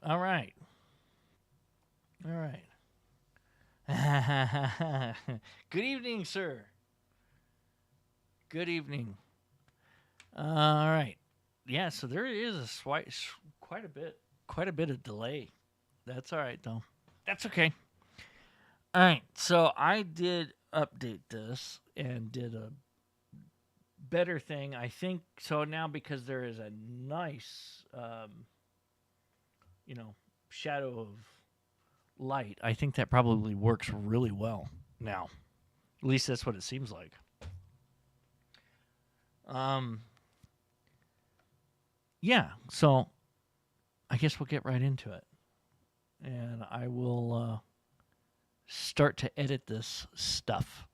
All right. All right. Good evening, sir. Good evening. All right. Yeah, so there is quite a bit of delay. That's all right, though. That's okay. All right. So I did update this and did a better thing. I think so now because there is a nice, you know, shadow of light. I think that probably works really well now. At least that's what it seems like. Um, yeah. So I guess we'll get right into it, and I will start to edit this stuff.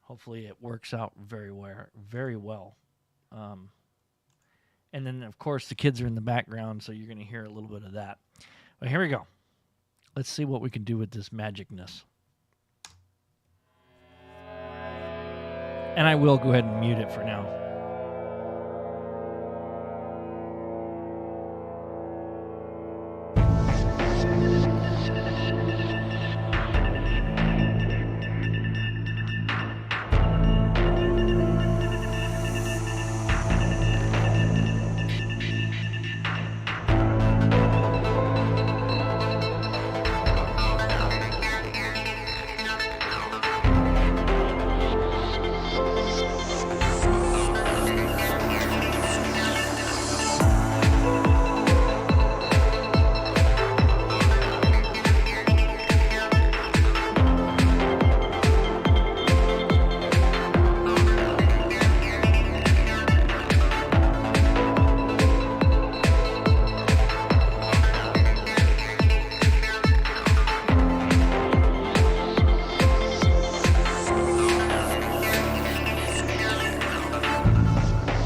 Hopefully, it works out very well. Um, and then, of course, the kids are in the background, so you're going to hear a little bit of that. But here we go. Let's see what we can do with this magicness. And I will go ahead and mute it for now.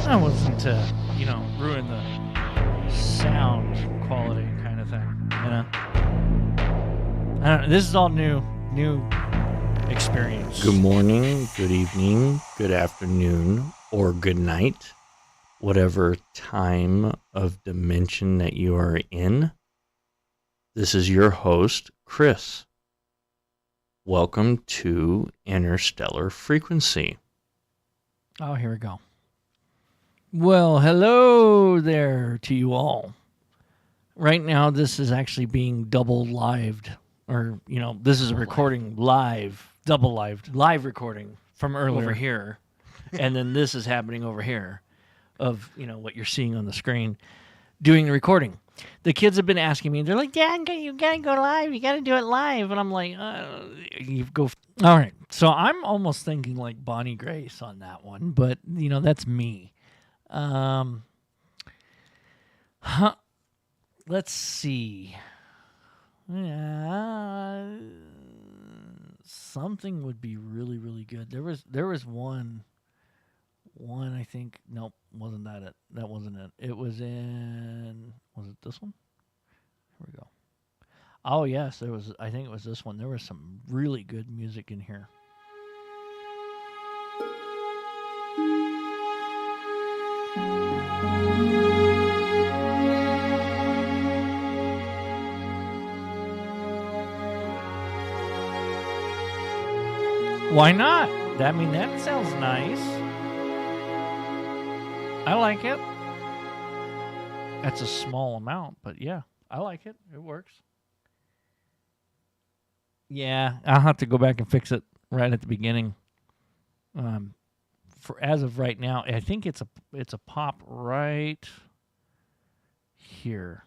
I wasn't to, ruin the sound quality kind of thing. I don't know. This is all new experience. Good morning, good evening, good afternoon, or good night, whatever time of dimension that you are in. This is your host, Chris. Welcome to Interstellar Frequency. Oh, here we go. Well, hello there to you all. Right now, this is actually being double lived, or this is a recording live, double live recording from earlier over here, and then this is happening over here, of what you're seeing on the screen, doing the recording. The kids have been asking me. They're like, "Dad, you gotta go live. You gotta do it live." And I'm like, "You go." All right. So I'm almost thinking like Bonnie Grace on that one, but that's me. Let's see. Something would be really, really good. There was one I think. Nope, wasn't that it? That wasn't it. It was it this one? Here we go. Oh yes, there was. I think it was this one. There was some really good music in here. Why not? That sounds nice. I like it. That's a small amount, but yeah, I like it. It works. Yeah, I'll have to go back and fix it right at the beginning. For as of right now, I think it's a pop right here.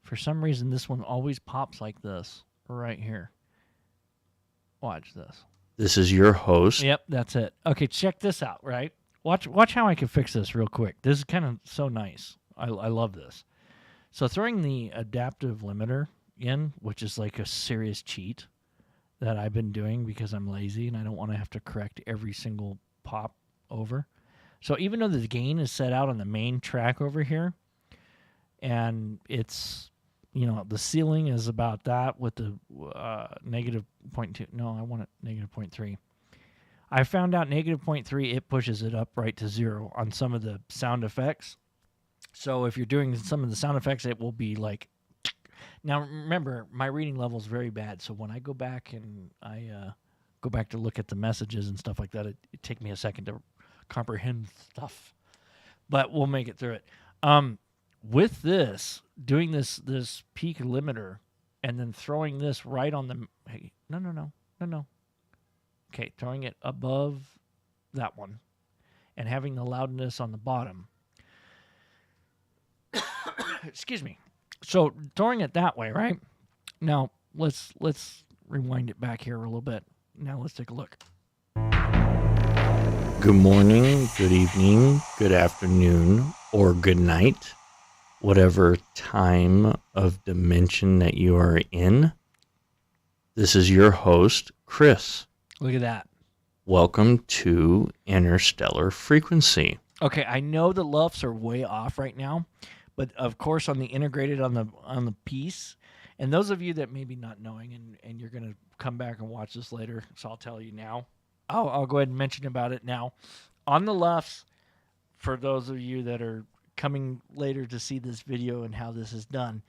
For some reason, this one always pops like this right here. Watch this. This is your host. Yep, that's it. Okay, check this out, right? Watch how I can fix this real quick. This is kind of so nice. I love this. So throwing the adaptive limiter in, which is like a serious cheat that I've been doing because I'm lazy and I don't want to have to correct every single pop over. So even though the gain is set out on the main track over here, and it's the ceiling is about that with the negative 0.2. No, I want it negative 0.3. I found out negative 0.3, it pushes it up right to 0 on some of the sound effects. So if you're doing some of the sound effects, it will be like. Now remember, my reading level is very bad, so when I go back and I go back to look at the messages and stuff like that, it take me a second to comprehend stuff. But we'll make it through it. With this, doing this peak limiter, and then throwing this right on the. Hey, no. Okay, throwing it above that one, and having the loudness on the bottom. Excuse me. So throwing it that way, right? Now let's rewind it back here a little bit. Now let's take a look. Good morning, good evening, good afternoon, or good night, whatever time of dimension that you are in. This is your host, Chris. Look at that. Welcome to Interstellar Frequency. Okay, I know the LUFs are way off right now, but of course on the integrated on the piece, and those of you that may be not knowing and you're going to come back and watch this later, so I'll tell you now. I'll go ahead and mention about it now. On the LUFs, for those of you that are coming later to see this video and how this is done,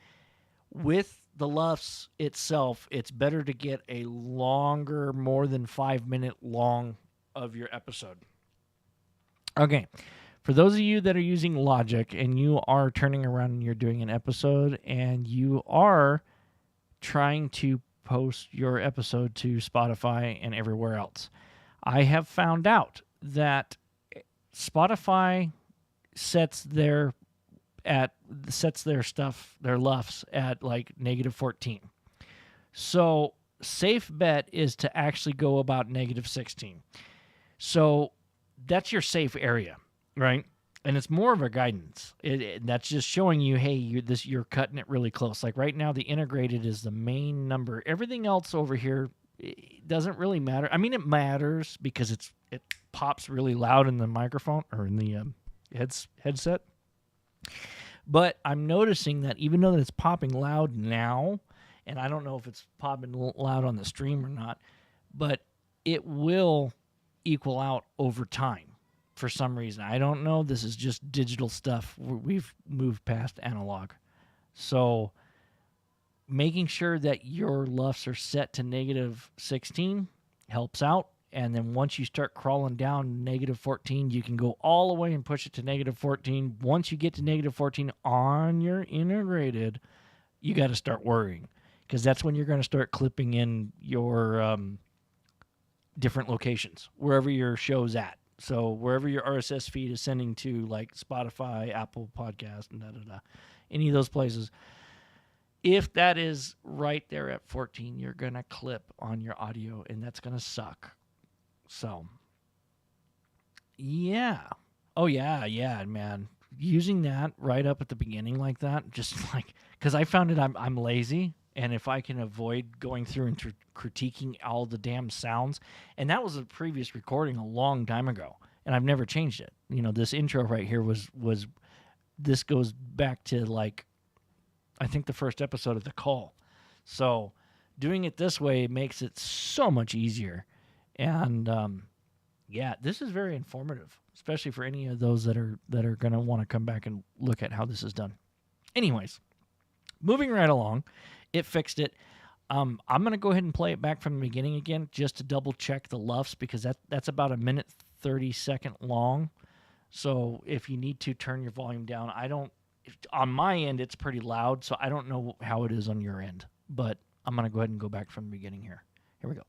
with the LUFs itself, it's better to get a longer, more than 5 minute long of your episode. Okay. For those of you that are using Logic and you are turning around and you're doing an episode and you are trying to post your episode to Spotify and everywhere else, I have found out that Spotify sets their stuff, their LUFs at like -14. So safe bet is to actually go about -16. So that's your safe area. Right, and it's more of a guidance. That's just showing you, hey, you're cutting it really close. Like right now, the integrated is the main number. Everything else over here doesn't really matter. I mean, it matters because it pops really loud in the microphone or in the headset. But I'm noticing that even though it's popping loud now, and I don't know if it's popping loud on the stream or not, but it will equal out over time. For some reason, I don't know. This is just digital stuff. We've moved past analog. So making sure that your LUFs are set to -16 helps out. And then once you start crawling down -14, you can go all the way and push it to -14. Once you get to -14 on your integrated, you got to start worrying because that's when you're going to start clipping in your different locations, wherever your show's at. So wherever your RSS feed is sending to, like Spotify, Apple Podcast, and any of those places, if that is right there at 14, you're going to clip on your audio, and that's going to suck. So, yeah. Oh, yeah, man. Using that right up at the beginning like that, just like, because I found it I'm lazy. And if I can avoid going through and critiquing all the damn sounds, and that was a previous recording a long time ago, and I've never changed it. You know, this intro right here was this goes back to like, I think the first episode of The Call. So doing it this way makes it so much easier. And yeah, this is very informative, especially for any of those that are going to want to come back and look at how this is done. Anyways, moving right along. It fixed it. I'm going to go ahead and play it back from the beginning again just to double check the LUFs because that's about 1:30 long. So if you need to turn your volume down, on my end, it's pretty loud, so I don't know how it is on your end. But I'm going to go ahead and go back from the beginning here. Here we go.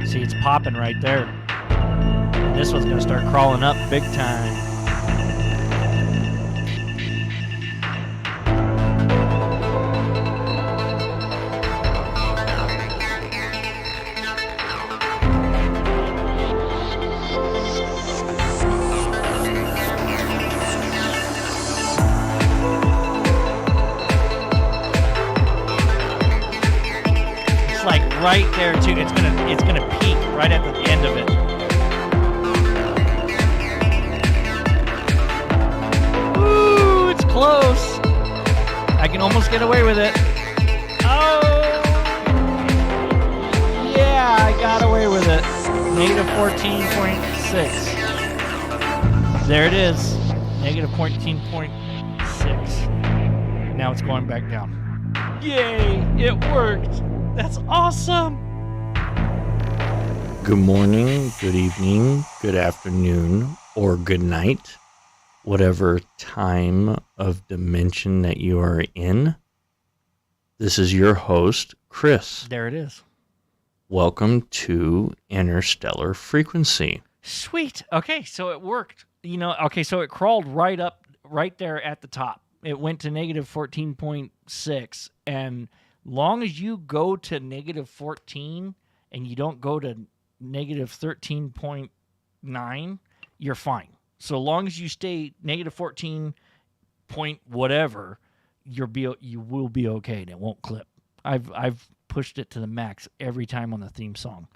See, it's popping right there. And this one's going to start crawling up big time. Like right there too. It's gonna peak right at the end of it. Ooh, can almost get away with it. Oh, yeah, I got away with it. Negative 14.6. There it is. Negative 14.6. Now it's going back down. Yay, it worked. That's awesome. Good morning, good evening, good afternoon, or good night, whatever time of dimension that you are in. This is your host, Chris. There it is. Welcome to Interstellar Frequency. Sweet. Okay, so it worked. So it crawled right up, right there at the top. It went to negative 14.6. And long as you go to negative 14 and you don't go to negative 13.9, you're fine. So long as you stay negative 14 point whatever, you will be okay and it won't clip. I've pushed it to the max every time on the theme song.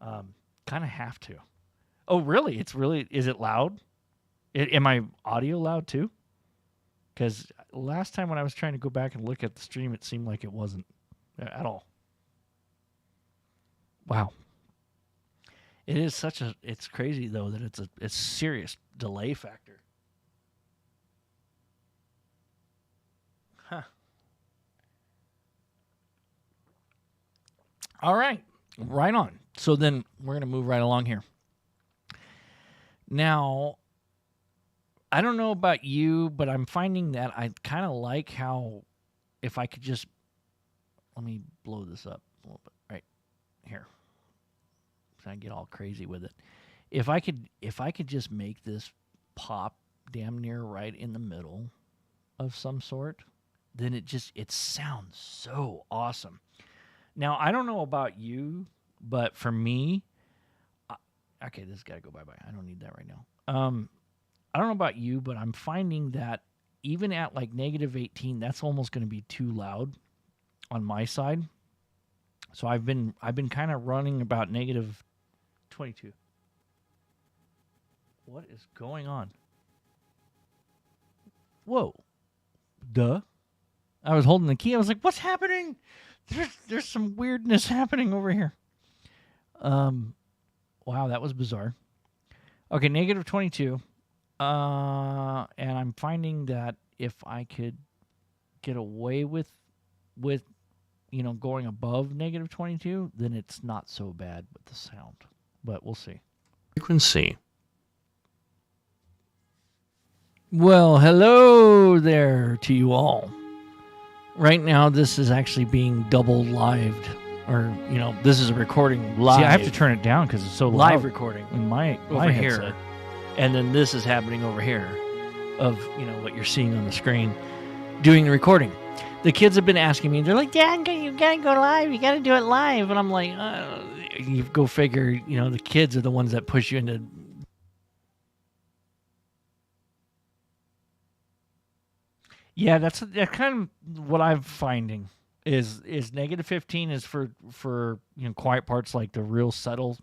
Kind of have to. Oh, really? Is it loud? Am I audio loud too? Because last time when I was trying to go back and look at the stream, it seemed like it wasn't at all. Wow. It is it's crazy though that it's a serious delay factor. Huh. All right. Right on. So then we're going to move right along here. Now, I don't know about you, but I'm finding that I kind of like how if I could just, let me blow this up a little bit right here. So I get all crazy with it. If I could just make this pop damn near right in the middle of some sort, then it sounds so awesome. Now, I don't know about you, but for me, okay, this has got to go bye-bye. I don't need that right now. I don't know about you, but I'm finding that even at like negative 18, that's almost going to be too loud on my side. So I've been kind of running about negative 22. What is going on? Whoa. Duh. I was holding the key. I was like, what's happening? There's some weirdness happening over here. Wow, that was bizarre. Okay, negative 22. And I'm finding that if I could get away with going above negative 22, then it's not so bad with the sound. But we'll see. Frequency. Well, hello there to you all. Right now, this is actually being double lived, or this is a recording live. See, I have to turn it down because it's so live loud recording in my over headset. here, and then this is happening over here, of what you're seeing on the screen, doing the recording. The kids have been asking me, they're like, "Dad, you gotta go live. You gotta do it live." And I'm like, you go figure. The kids are the ones that push you into. Yeah, that's kind of what I'm finding is negative 15 is for quiet parts like the real subtle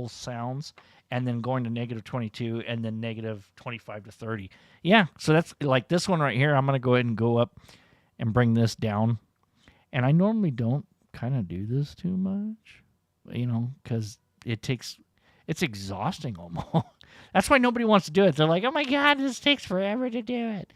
sounds, and then going to negative 22 and then negative 25 to 30. Yeah, so that's like this one right here. I'm gonna go ahead and go up and bring this down, and I normally don't kind of do this too much, because it's exhausting almost. That's why nobody wants to do it. They're like, oh my God, this takes forever to do it.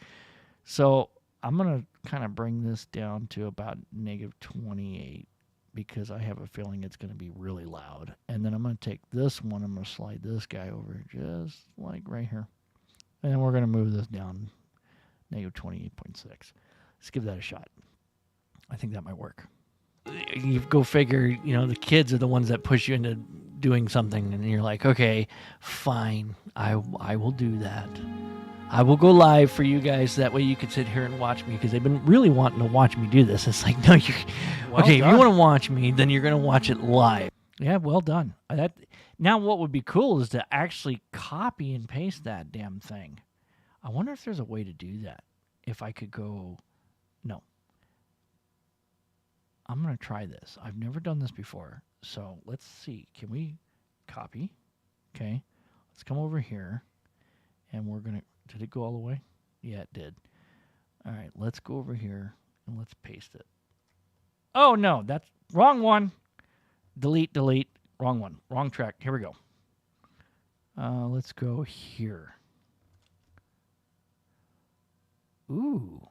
So I'm going to kind of bring this down to about negative 28 because I have a feeling it's going to be really loud. And then I'm going to take this one. I'm going to slide this guy over just like right here. And then we're going to move this down negative 28.6. Let's give that a shot. I think that might work. You go figure, the kids are the ones that push you into doing something. And you're like, okay, fine. I will do that. I will go live for you guys. That way you can sit here and watch me because they've been really wanting to watch me do this. It's like, no, you're okay. If you want to watch me, then you're going to watch it live. Yeah, well done. Now what would be cool is to actually copy and paste that damn thing. I wonder if there's a way to do that. If I could go, no. I'm going to try this. I've never done this before. So let's see. Can we copy? Okay. Let's come over here. And we're going to, did it go all the way? Yeah, it did. All right, let's go over here and let's paste it. Oh, no, that's wrong one. Delete. Wrong one. Wrong track. Here we go. Let's go here. Ooh.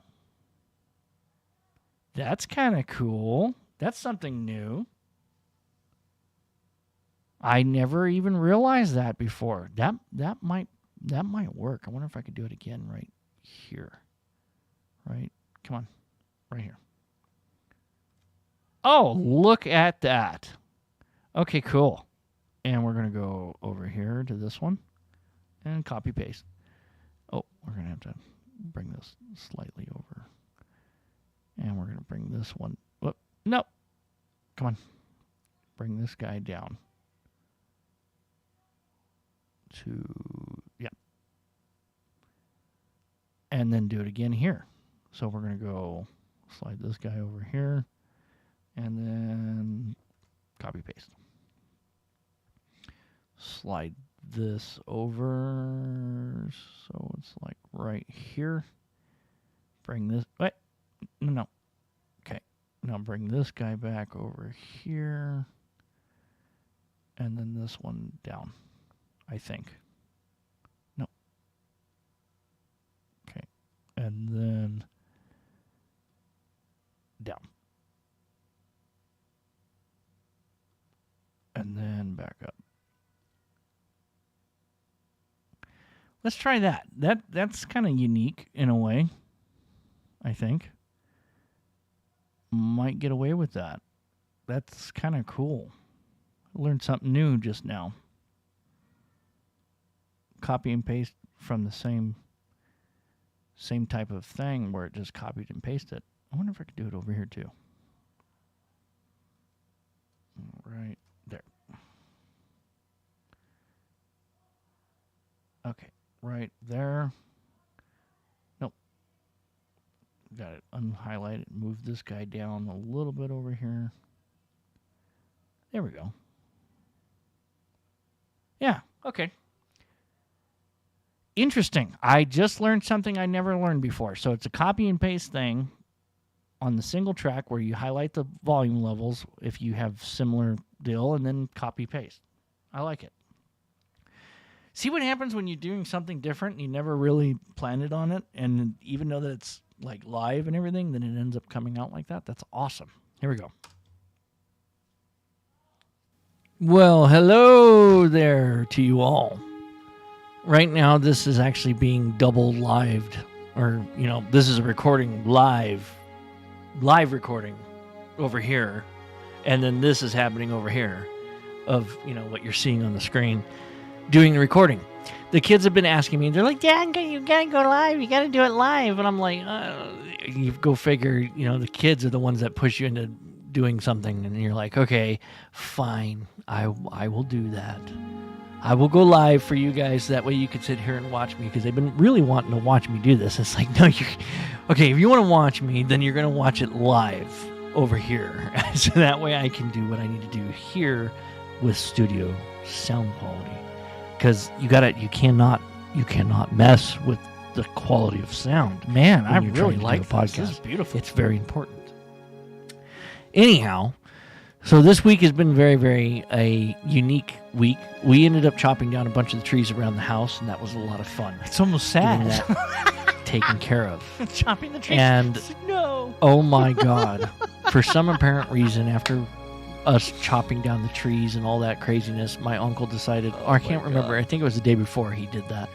That's kind of cool. That's something new. I never even realized that before. That might work. I wonder if I could do it again right here. Right? Come on. Right here. Oh, look at that. Okay, cool. And we're going to go over here to this one and copy paste. Oh, we're going to have to bring this slightly over. And we're going to bring this one. Whoop. No. Come on. Bring this guy down to, yeah. And then do it again here. So we're going to go slide this guy over here and then copy paste. Slide this over so it's like right here. Bring this, wait, no. Okay, now bring this guy back over here. And then this one down, I think. No. Okay, and then down. And then back up. Let's try that. That's kind of unique in a way, I think. Might get away with that. That's kind of cool. I learned something new just now. Copy and paste from the same type of thing where it just copied and pasted. I wonder if I could do it over here too. Right there. Okay, right there. Nope. Got it unhighlighted. Move this guy down a little bit over here. There we go. Yeah, okay. Interesting. I just learned something I never learned before. So it's a copy and paste thing on the single track where you highlight the volume levels if you have similar deal and then copy paste. I like it. See what happens when you're doing something different and you never really planned on it, and even though that it's like live and everything, then it ends up coming out like that. That's awesome. Here we go. Well, hello there to you all. Right now, this is actually being double lived, or, this is a recording live recording over here, and then this is happening over here of, what you're seeing on the screen, doing the recording. The kids have been asking me, they're like, Dad, you gotta go live, you gotta do it live, and I'm like, you go figure, the kids are the ones that push you into doing something, and you're like, okay, fine, I will do that. I will go live for you guys. That way you can sit here and watch me, because they've been really wanting to watch me do this. It's like, no, okay, if you want to watch me, then you're going to watch it live over here. So that way I can do what I need to do here with studio sound quality. Because you cannot mess with the quality of sound. Man, I really like the podcast. This is beautiful. It's very important. Anyhow, so this week has been very, very a unique week. We ended up chopping down a bunch of the trees around the house, and that was a lot of fun. It's almost sad. Taken care of. Chopping the trees. And no. Oh my God. For some apparent reason, after us chopping down the trees and all that craziness, my uncle decided, I can't remember, I think it was the day before he did that.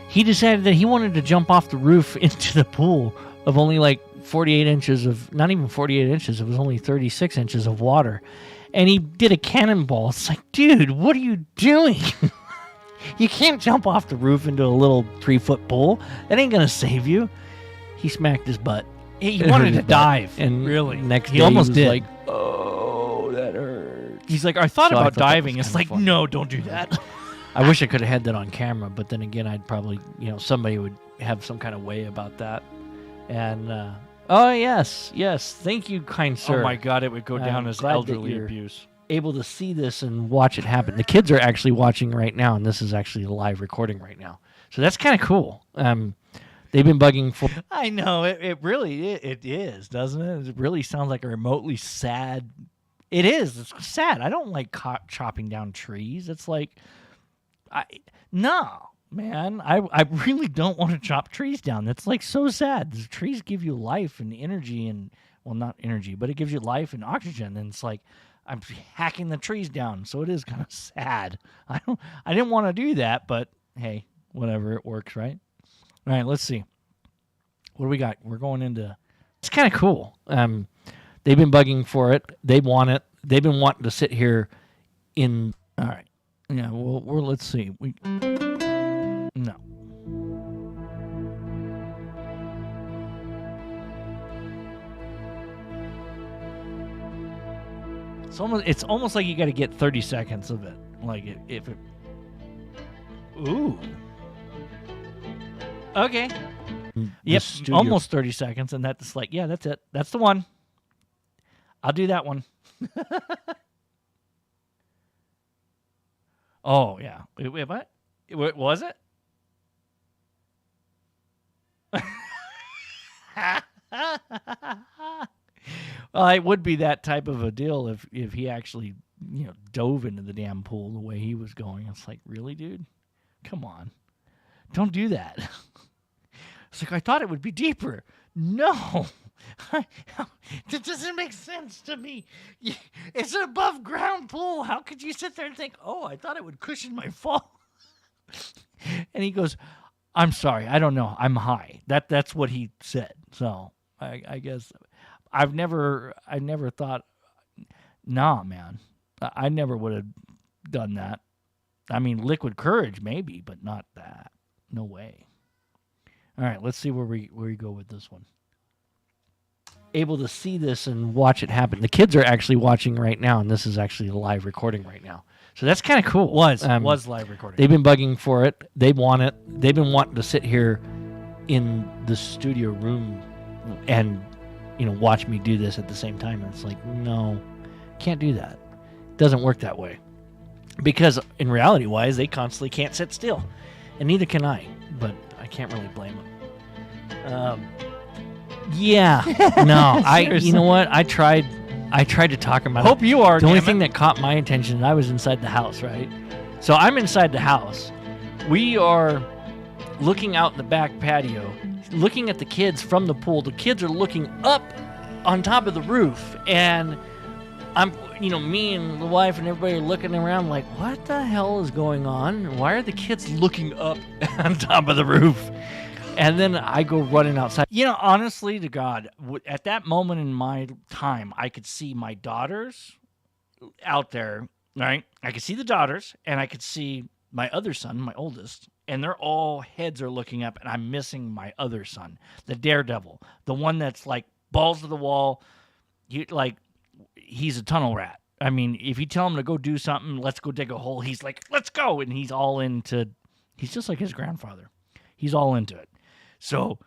He decided that he wanted to jump off the roof into the pool of only like 48 inches of, not even 48 inches, it was only 36 inches of water. And he did a cannonball. It's like, dude, what are you doing? You can't jump off the roof into a little 3-foot pool. That ain't going to save you. He smacked his butt. He wanted to dive. And really, next he day almost he was did. like, oh, that hurts. He's like, I thought So I about thought that diving. was It's kinda like, fun. no, don't do that. I wish I could have had that on camera, but then again, I'd probably, somebody would have some kind of way about that. And, oh, yes, thank you, kind sir. Oh my God, it would go down I'm as glad that elderly you're abuse. Able to see this and watch it happen. The kids are actually watching right now, and this is actually a live recording right now. So that's kind of cool. They've been bugging for. I know it really it is, doesn't it? It really sounds like a remotely sad. It is. It's sad. I don't like chopping down trees. It's like, no, man. I really don't want to chop trees down. That's like so sad. The trees give you life and energy and well, not energy, but it gives you life and oxygen. And it's like I'm hacking the trees down, so it is kind of sad. I didn't want to do that, but hey, whatever. It works, right? All right, let's see. What do we got? We're going into. It's kind of cool. They've been bugging for it. They want it. They've been wanting to sit here in. All right. Yeah. Well, let's see. No. It's almost like you got to get 30 seconds of it. Like if it. Ooh. Okay. Yep. Almost 30 seconds, and that's like, yeah, that's it. That's the one. I'll do that one. Oh yeah. Wait, what? What was it? Well, it would be that type of a deal if he actually, dove into the damn pool the way he was going. It's like, really, dude? Come on. Don't do that. It's like, I thought it would be deeper. No. That doesn't make sense to me. It's an above ground pool. How could you sit there and think, oh, I thought it would cushion my fall? And he goes, I'm sorry. I don't know. I'm high. That's what he said. So I guess I never thought, nah, man. I never would have done that. I mean, liquid courage maybe, but not that. No way. All right, let's see where we go with this one. Able to see this and watch it happen. The kids are actually watching right now, and this is actually a live recording right now. So that's kind of cool. Was live recording. They've been bugging for it. They want it. They've been wanting to sit here in the studio room and watch me do this at the same time. And it's like, no, can't do that. It doesn't work that way. Because in reality-wise, they constantly can't sit still, and neither can I. But I can't really blame them. Yeah, no, you know what? I tried to talk about Hope it. you are. The only thing that caught my attention, I was inside the house, right? So I'm inside the house. We are looking out in the back patio, looking at the kids from the pool. The kids are looking up on top of the roof, and I'm, me and the wife and everybody are looking around like, what the hell is going on? Why are the kids looking up on top of the roof? And then I go running outside. Honestly to God, at that moment in my time, I could see my daughters out there, right? I could see the daughters, and I could see my other son, my oldest, and they're all heads are looking up, and I'm missing my other son, the daredevil, the one that's like balls to the wall. He's a tunnel rat. I mean, if you tell him to go do something, let's go dig a hole, he's like, let's go, and he's all into. He's just like his grandfather. He's all into it. So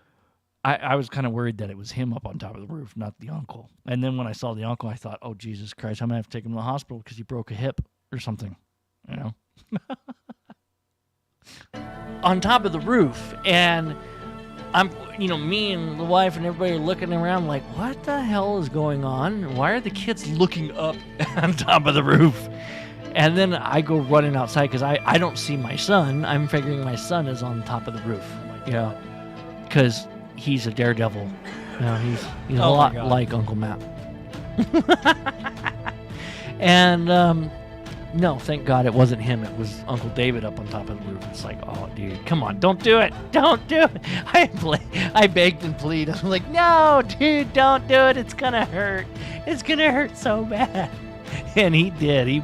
I was kind of worried that it was him up on top of the roof, not the uncle. And then when I saw the uncle, I thought, oh, Jesus Christ, I'm going to have to take him to the hospital because he broke a hip or something, on top of the roof. And I'm, me and the wife and everybody are looking around like, what the hell is going on? Why are the kids looking up on top of the roof? And then I go running outside because I don't see my son. I'm figuring my son is on top of the roof, because he's a daredevil. He's a lot like Uncle Matt. And no, thank God it wasn't him. It was Uncle David up on top of the roof. It's like, oh, dude, come on, don't do it. Don't do it. I begged and pleaded. I'm like, no, dude, don't do it. It's going to hurt. It's going to hurt so bad. And he did. He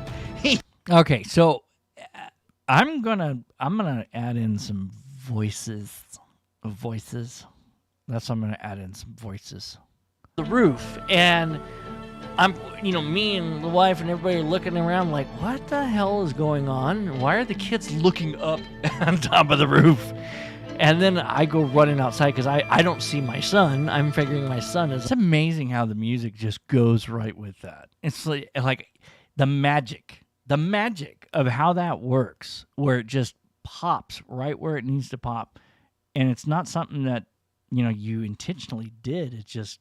Okay, so I'm gonna add in some voices. That's what I'm gonna add in some voices. The roof, and I'm, me and the wife and everybody are looking around like, what the hell is going on? Why are the kids looking up on top of the roof? And then I go running outside because I don't see my son. I'm figuring my son is. It's amazing how the music just goes right with that. It's like the magic of how that works, where it just pops right where it needs to pop. And it's not something that you intentionally did. It just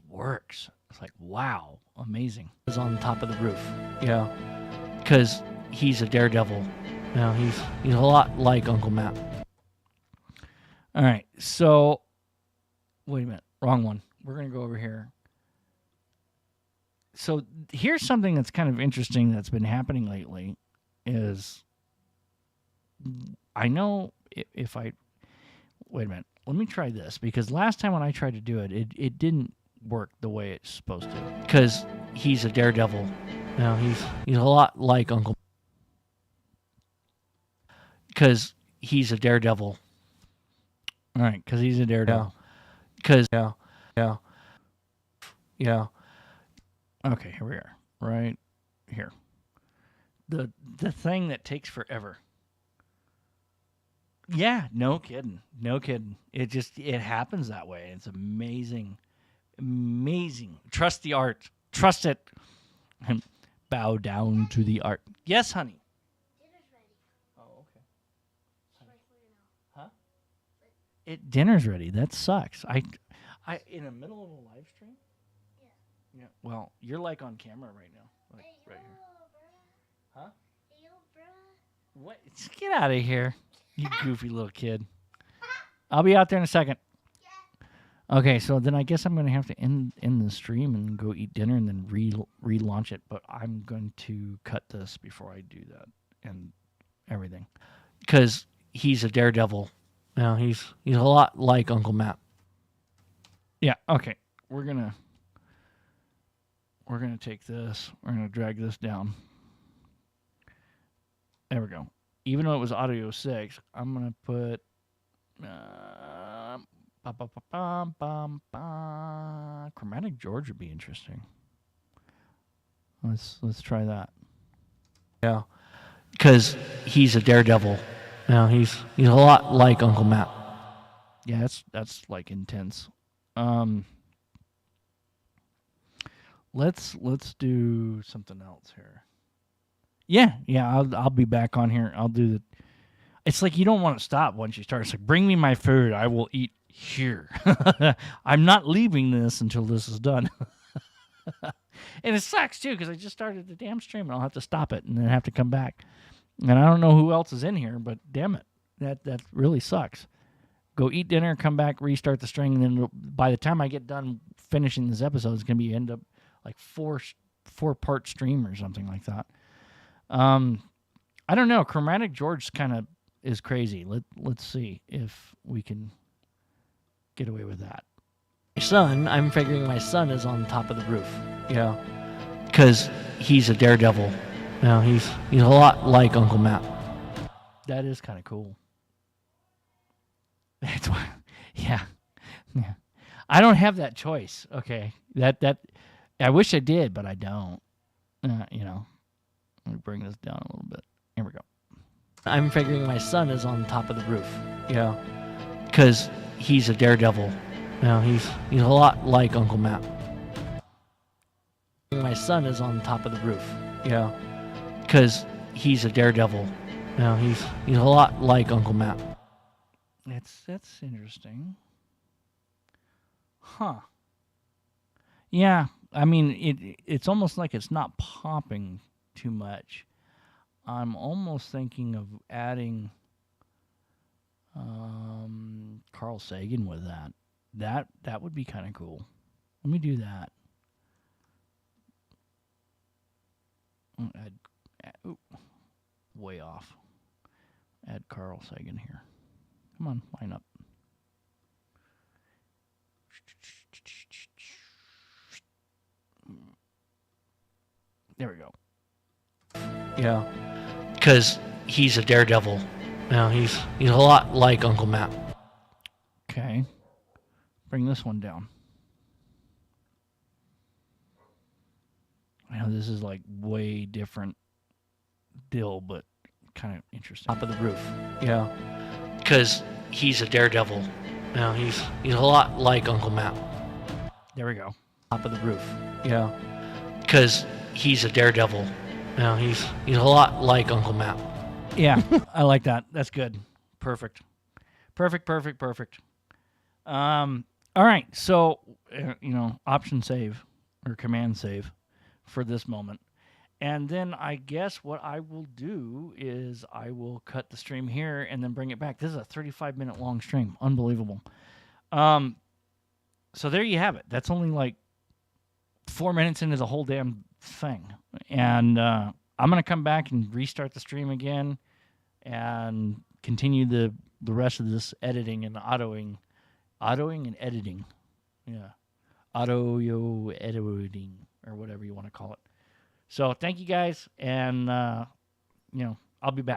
works. It's like, wow, amazing. Is on top of the roof. Yeah, because he's a daredevil. He's a lot like Uncle Matt. All right, so wait a minute, wrong one. We're gonna go over here. So here's something that's kind of interesting that's been happening lately. Is I know if I wait a minute, let me try this, because last time when I tried to do it, it didn't work the way it's supposed to. Because he's a daredevil. He's a lot like Uncle. Because he's a daredevil. All right, because he's a daredevil. Because yeah. Okay, here we are, right here. The thing that takes forever. Yeah, no kidding. It happens that way. It's amazing. Trust the art. Trust it. And bow down to the art. Yes, honey. Dinner's ready. Oh, okay. Huh? Dinner's ready. That sucks. I in the middle of a live stream? Yeah. Well, you're like on camera right now. Like Hey, right here. bruh. Huh? Hey, bruh. What? Just get out of here, you goofy little kid. I'll be out there in a second. Okay, so then I guess I'm going to have to end the stream and go eat dinner and then relaunch it. But I'm going to cut this before I do that and everything. Because he's a daredevil. He's a lot like Uncle Matt. Yeah. Okay. We're gonna take this. We're gonna drag this down. There we go. Even though it was audio 6, I'm gonna put. Chromatic George would be interesting. Let's try that. Yeah, because he's a daredevil. He's a lot like Uncle Matt. Yeah, that's like intense. Let's do something else here. Yeah, I'll be back on here. I'll do the. It's like you don't want to stop once you start. It's like, bring me my food. I will eat here. I'm not leaving this until this is done. And it sucks too, because I just started the damn stream and I'll have to stop it and then have to come back. And I don't know who else is in here, but damn it, that really sucks. Go eat dinner, come back, restart the string, and then by the time I get done finishing this episode, it's gonna be end up like four-part stream or something like that. I don't know. Chromatic George kind of is crazy. Let's see if we can get away with that. My son, I'm figuring my son is on top of the roof. Yeah, because he's a daredevil. He's a lot like Uncle Matt. That is kind of cool. That's why, yeah. I don't have that choice. Okay, that I wish I did, but I don't. Let me bring this down a little bit. Here we go. I'm figuring my son is on top of the roof. Yeah, because he's a daredevil. He's a lot like Uncle Matt. My son is on top of the roof. Yeah, because he's a daredevil. He's a lot like Uncle Matt. That's interesting. Huh. Yeah, I mean it's almost like it's not popping too much. I'm almost thinking of adding Carl Sagan with that. That would be kind of cool. Let me do that. Ooh, way off. Add Carl Sagan here. Come on, line up. There we go. Yeah, because he's a daredevil. He's a lot like Uncle Matt. Okay. Bring this one down. I know this is like way different deal, but kind of interesting. Top of the roof. Yeah, because he's a daredevil. He's a lot like Uncle Matt. There we go. Top of the roof. Yeah, because he's a daredevil. He's a lot like Uncle Matt. Yeah, I like that. That's good. Perfect. All right. So, option save or command save for this moment. And then I guess what I will do is I will cut the stream here and then bring it back. This is a 35-minute long stream. Unbelievable. So there you have it. That's only like 4 minutes into the whole damn thing. And I'm going to come back and restart the stream again and continue the rest of this editing and autoing and editing. Yeah. Auto editing or whatever you want to call it. So thank you guys. And, I'll be back.